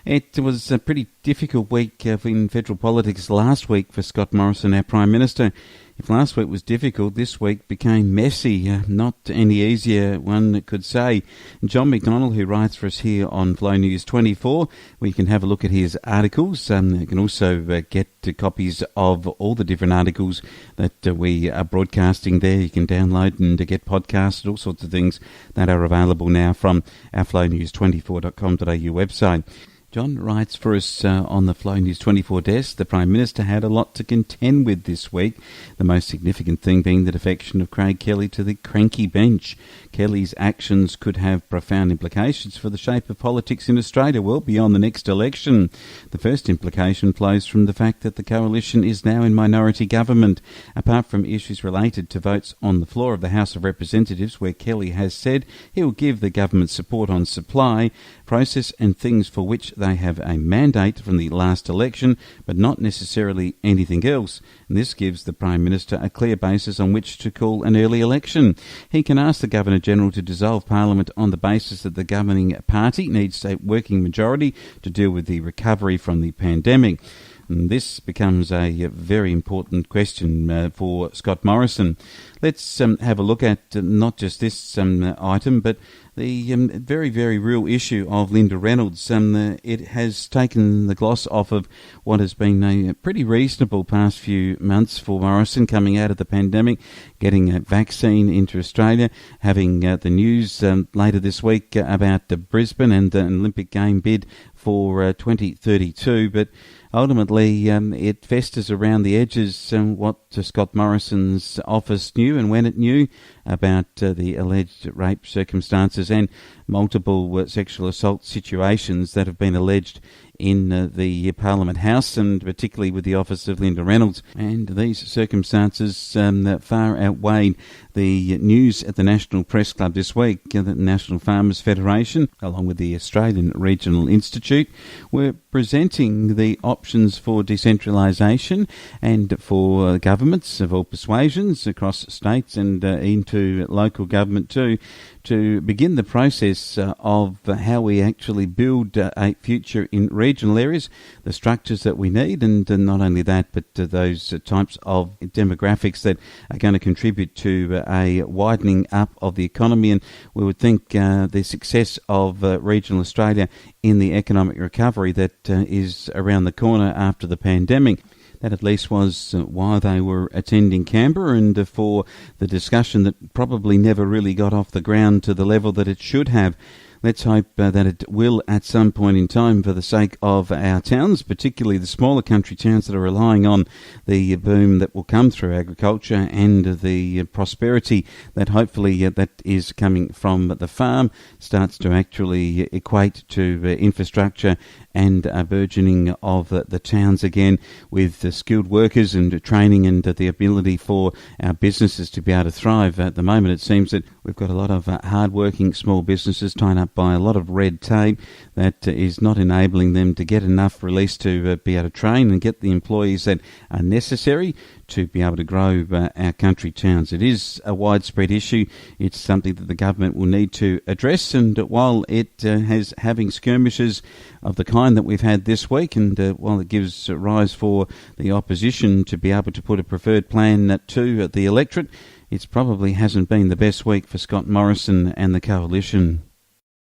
It was a pretty difficult week in federal politics last week for Scott Morrison, our Prime Minister. If last week was difficult, this week became messy. Not any easier, one could say. John McDonnell, who writes for us here on Flow News 24, where you can have a look at his articles. You can also get copies of all the different articles that we are broadcasting there. You can download and get podcasts, all sorts of things that are available now from our flownews24.com.au website. John writes for us on the Flow News 24 desk. The Prime Minister had a lot to contend with this week, the most significant thing being the defection of Craig Kelly to the cranky bench. Kelly's actions could have profound implications for the shape of politics in Australia well beyond the next election. The first implication flows from the fact that the coalition is now in minority government. Apart from issues related to votes on the floor of the House of Representatives, where Kelly has said he will give the government support on supply, process and things for which they have a mandate from the last election, but not necessarily anything else. And this gives the Prime Minister a clear basis on which to call an early election. He can ask the Governor-General to dissolve Parliament on the basis that the governing party needs a working majority to deal with the recovery from the pandemic. And this becomes a very important question for Scott Morrison. Let's have a look at not just this item, but the very, very real issue of Linda Reynolds. It has taken the gloss off of what has been a pretty reasonable past few months for Morrison coming out of the pandemic, getting a vaccine into Australia, having the news later this week about Brisbane and the Olympic game bid for 2032. But ultimately, it festers around the edges what Scott Morrison's office knew and when it knew about the alleged rape circumstances and multiple sexual assault situations that have been alleged in the Parliament House, and particularly with the office of Linda Reynolds. And these circumstances far outweighed the news at the National Press Club this week. The National Farmers Federation, along with the Australian Regional Institute, were presenting the options for decentralisation and for governments of all persuasions across states and into local government too, to begin the process of how we actually build a future in regional areas, the structures that we need, and not only that, but those types of demographics that are going to contribute to a widening up of the economy. And we would think the success of regional Australia in the economic recovery that is around the corner after the pandemic. That at least was why they were attending Canberra, and for the discussion that probably never really got off the ground to the level that it should have. Let's hope that it will at some point in time for the sake of our towns, particularly the smaller country towns that are relying on the boom that will come through agriculture and the prosperity that hopefully that is coming from the farm starts to actually equate to infrastructure and a burgeoning of the towns again, with the skilled workers and training and the ability for our businesses to be able to thrive. At the moment, it seems that we've got a lot of hard-working small businesses tied up by a lot of red tape that is not enabling them to get enough release to be able to train and get the employees that are necessary to be able to grow our country towns. It is a widespread issue. It's something that the government will need to address, and while it has having skirmishes of the kind that we've had this week, and while it gives rise for the opposition to be able to put a preferred plan to the electorate, it probably hasn't been the best week for Scott Morrison and the coalition.